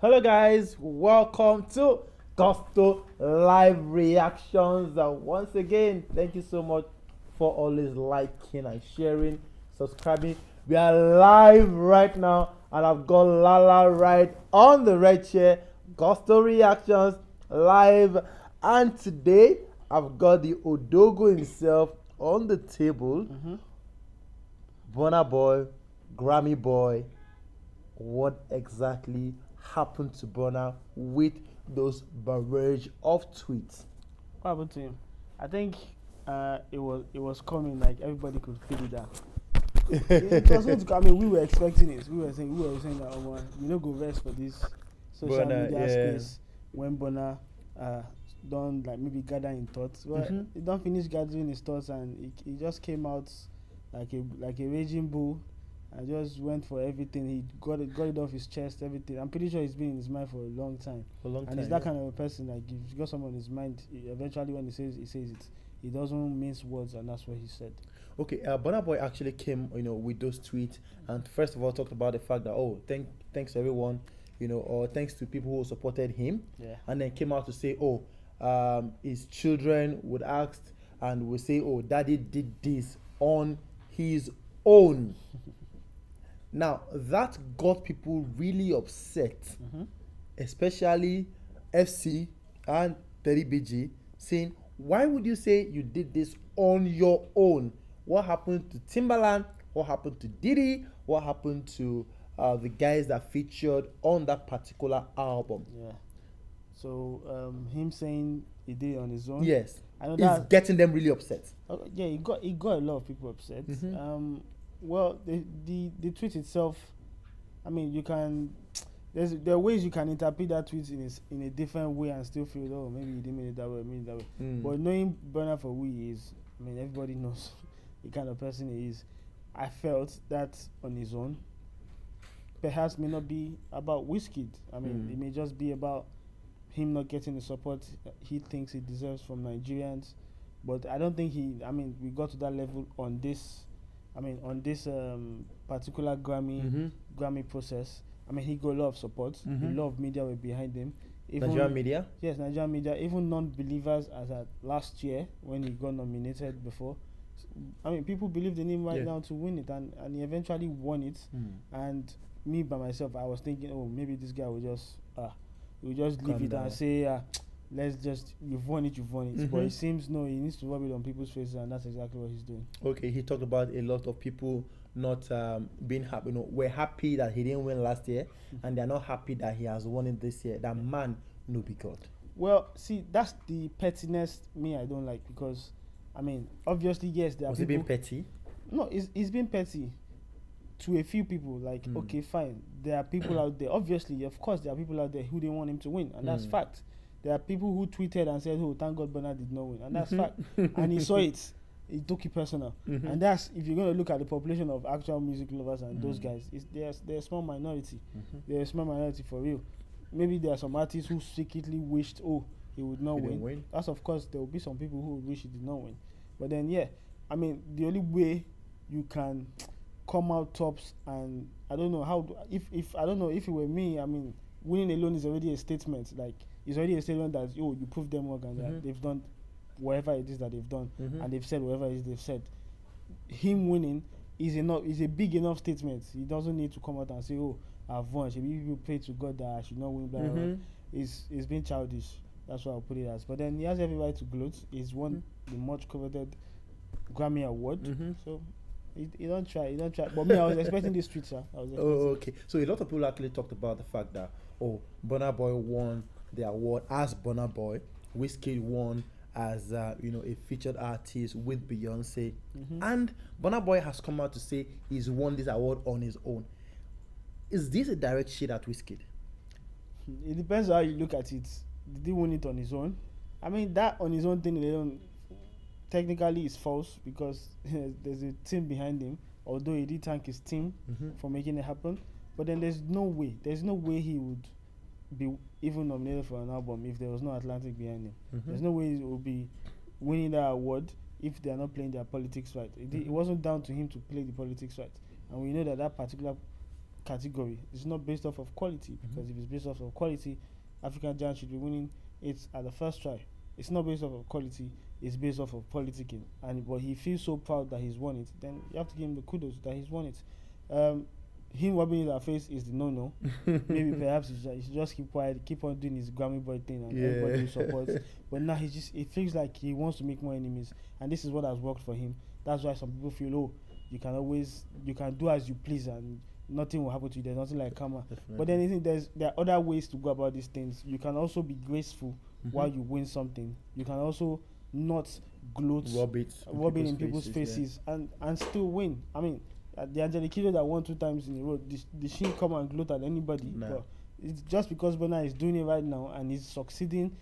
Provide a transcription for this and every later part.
Hello, guys. Welcome to Gusto Live Reactions. Once again, thank you so much for always liking and sharing, subscribing. We are live right now, and I've got Lala right on the red chair. Gusto Reactions live, and today I've got the Odogo himself on the table. Burna Boy, Grammy Boy, what exactly happened to Burna with those barrage of tweets? What happened to him? I think it was coming, like everybody could feel it down. It was going to come. I mean, we were expecting it. We were saying that, oh man, we no go rest for this social Burna, media yeah. space when Bona done, like, maybe gather in thoughts. Well, Mhm. he don't finish gathering his thoughts, and he just came out like a raging bull and just went for everything. He got it off his chest, everything. I'm pretty sure it's been in his mind for a long time. For a long And time. he's that Yeah. kind of a person, like, if you got someone in his mind, eventually when he says it. He doesn't mince words, and that's what he said. Okay, Burna Boy actually came, with those tweets, and first of all talked about the fact that thanks everyone, or thanks to people who supported him, Yeah. and then came out to say, his children would ask and would say, Daddy did this on his own. Now that got people really upset, especially FC and Teddy BG, saying, why would you say you did this on your own? What happened to Timbaland? What happened to Diddy? What happened to the guys that featured on that particular album? Yeah. So him saying he did it on his own. Yes, I know it's that. getting them really upset. Yeah, he got a lot of people upset. Well, the tweet itself. I mean, you can. There are ways you can interpret that tweet in a different way and still feel, oh, maybe he didn't mean it that way, mean it that way. But knowing Burna for who he is, I mean, everybody knows the kind of person he is. I felt that on his own perhaps may not be about Wizkid. I mean, it may just be about him not getting the support he thinks he deserves from Nigerians. But I don't think we got to that level on this. On this particular Grammy process. I mean, he got a lot of support. A lot of media were behind him. Nigerian media. Yes, Nigerian media. Even non-believers, as at last year when he got nominated before. I mean, people believed in him right now to win it, and he eventually won it. And me by myself, I was thinking, oh, maybe this guy will just leave it and say, let's just, you've won it. But it seems no, he needs to rub it on people's faces, and that's exactly what he's doing. Okay, he talked about a lot of people not being happy. We're happy that he didn't win last year, and they're not happy that he has won it this year. That man no be God. Well, see, that's the pettiness I don't like, because I mean, obviously, yes, there are Was he people. being petty? No, it's been petty to a few people. Like, okay, fine, there are people out there. Obviously, of course, there are people out there who didn't want him to win, and that's fact. There are people who tweeted and said, "Oh, thank God Bernard did not win," and that's fact. And he saw it. He took it personal, and that's, if you're going to look at the population of actual music lovers and those guys, they're a small minority. They're a small minority for real. Maybe there are some artists who secretly wished, oh, he would not He didn't win. win. That's, of course, there will be some people who would wish he did not win. But then, yeah, I mean, the only way you can come out tops, and I don't know how, if I don't know, if it were me, I mean, winning alone is already a statement. Like, it's already a statement that, oh, you proved them wrong, and that they've done whatever it is that they've done, and they've said whatever it is they've said. Him winning is a big enough statement. He doesn't need to come out and say, oh, I've won. Should people pray to God that I should not win? Blah, blah, blah. It's been childish. That's what I'll put it as. But then he has every right to gloat. He's won the much coveted Grammy award. So he don't try. But me, I was expecting this tweet, sir. Okay. So a lot of people actually talked about the fact that, Burna Boy won the award as Burna Boy. Wizkid won as a featured artist with Beyonce, and Burna Boy has come out to say he's won this award on his own. Is this a direct shade at Wizkid? It depends how you look at it. Did he win it on his own? I mean, that on his own thing alone technically is false, because there's a team behind him. Although he did thank his team for making it happen, but then there's no way he would be even nominated for an album if there was no Atlantic behind him. There's no way he would be winning that award if they are not playing their politics right. It wasn't down to him to play the politics right, and we know that particular category. It's not based off of quality, because if it's based off of quality, African Giant should be winning it at the first try. It's not based off of quality, it's based off of politicking. And but he feels so proud that he's won it, then you have to give him the kudos that he's won it. Him rubbing in our face is the no. Maybe perhaps he should just keep quiet, keep on doing his Grammy Boy thing, and everybody will support. But now it feels like he wants to make more enemies, and this is what has worked for him. That's why some people feel, oh, you can do as you please and nothing will happen to you. There's nothing like karma. Definitely. But then I think there are other ways to go about these things. You can also be graceful while you win something. You can also not gloat, rub it in people's faces, and still win. I mean, the Angelique Kiddo that won 2 times in a row, they shouldn't come and gloat at anybody. No. But it's just because Burna is doing it right now and he's succeeding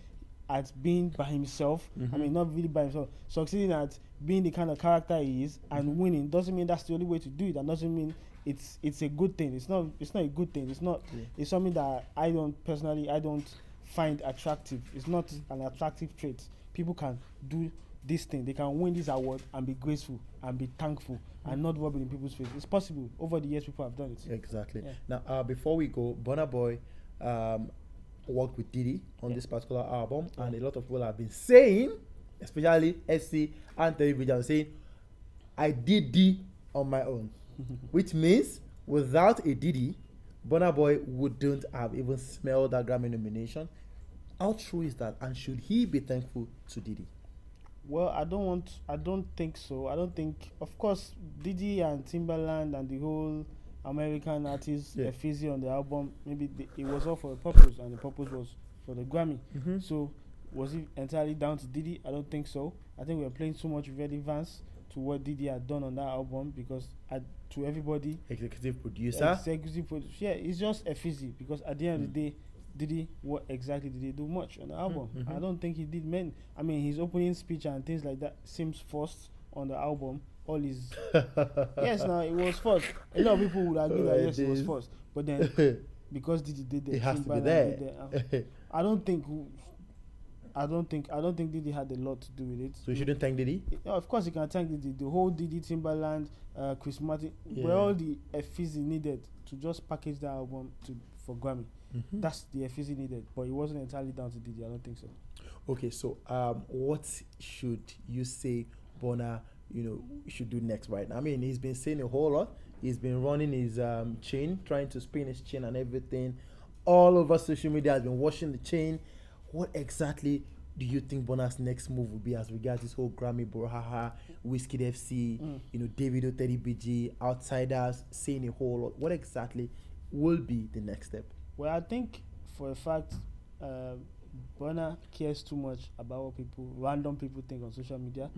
at being by himself. I mean, not really by himself, succeeding at being the kind of character he is and winning doesn't mean that's the only way to do it. That doesn't mean it's a good thing. It's not a good thing. It's not. It's something that I don't find attractive. It's not an attractive trait. People can do this thing. They can win this award and be graceful and be thankful and not rub it in people's face. It's possible. Over the years, people have done it. Exactly. Yeah. Now, before we go, Burna Boy worked with Diddy on this particular album, and a lot of people have been saying, especially SC and Television, saying, I did D on my own. Which means, without a Diddy, Burna Boy wouldn't have even smelled that Grammy nomination. How true is that? And should he be thankful to Diddy? Well, I don't think so. I don't think, of course, Diddy and Timbaland and the whole American artist effigy on the album, maybe it was all for a purpose, and the purpose was for the Grammy. So, was it entirely down to Diddy? I don't think so. I think we are playing too much relevance to what Diddy had done on that album, because to everybody, executive producer, it's just effigy, because at the end of the day, Diddy, what exactly did he do much on the album? I don't think he did many. I mean, his opening speech and things like that seems forced on the album. All his yes, now it was forced. A lot of people would argue that yes, it was forced, but then because Diddy did it has to be there. I don't think Diddy had a lot to do with it. So you shouldn't thank Diddy? Of course, you can thank Diddy. The whole Diddy, Timbaland, Chris Martin, were all the effigy needed to just package the album for Grammy. That's the effigy needed, but it wasn't entirely down to Diddy. I don't think so. Okay, so what should you say Burna, should do next right now? I mean, he's been saying a whole lot. He's been running his chain, trying to spin his chain and everything. All over social media has been watching the chain. What exactly do you think Burna's next move will be as regards this whole Grammy, Borohaha, Wizkid FC, Davido, Teddy BG, Outsiders, saying a whole lot? What exactly will be the next step? Well, I think for a fact, Burna cares too much about what random people think on social media.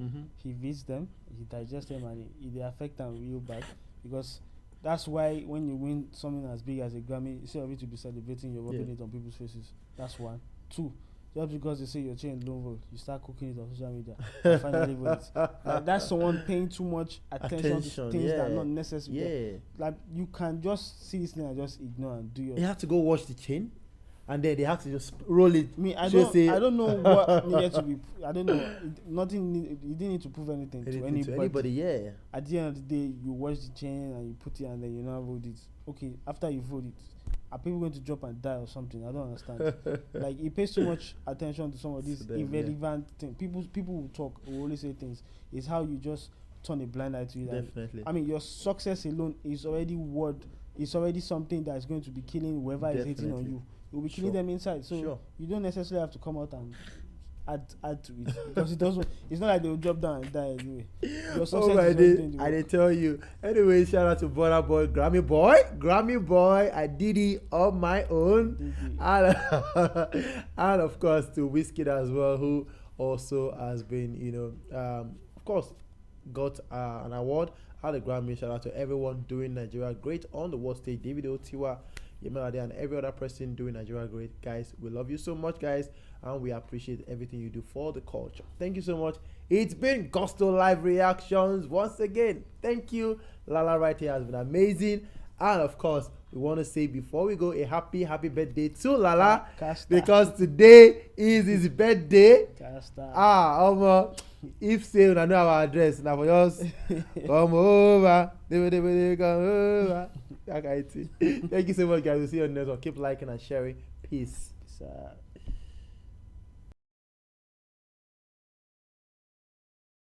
He reads them, he digests them, and they affect them real bad. Because that's why when you win something as big as a Grammy, instead of you to be celebrating, you're rubbing it on people's faces. That's one. 2, just because they say your chain low roll, you start cooking it on social media and finally with it. Like, that's someone paying too much attention to things that are not necessary. Like, you can just see this thing and just ignore and do your. You have to go watch the chain, and then they have to just roll it. I don't know what needed to be. I don't know. You didn't need to prove anything to anybody. At the end of the day, you watch the chain and you put it, and then you now roll it. Okay, after you roll it, are people going to drop and die or something? I don't understand. Like, he pays too much attention to some of these irrelevant things. People will talk, will only say things. It's how you just turn a blind eye to it. Definitely. I mean, your success alone is already something that is going to be killing whoever is hating on you. You'll be killing them inside. So you don't necessarily have to come out and add to it, because it's not like they will drop down and die anyway. Your success I did tell you. Anyway, shout out to Burna Boy, Grammy Boy. I did it on my own, and of course to Wizkid as well, who also has been, of course, got an award at the Grammy. Shout out to everyone doing Nigeria great on the world stage. Davido, Tiwa, Yemelade, and every other person doing Nigeria great. Guys, we love you so much, guys, and we appreciate everything you do for the culture. Thank you so much. It's been Gusto Live Reactions once again. Thank you. Lala right here has been amazing, and of course we want to say before we go a happy birthday to Lala, Casta. because today is his birthday. Casta. If say una know our address, now for just come over. Come over. Okay, thank you so much, guys. We'll see you on the next one. Keep liking and sharing. Peace. Peace out.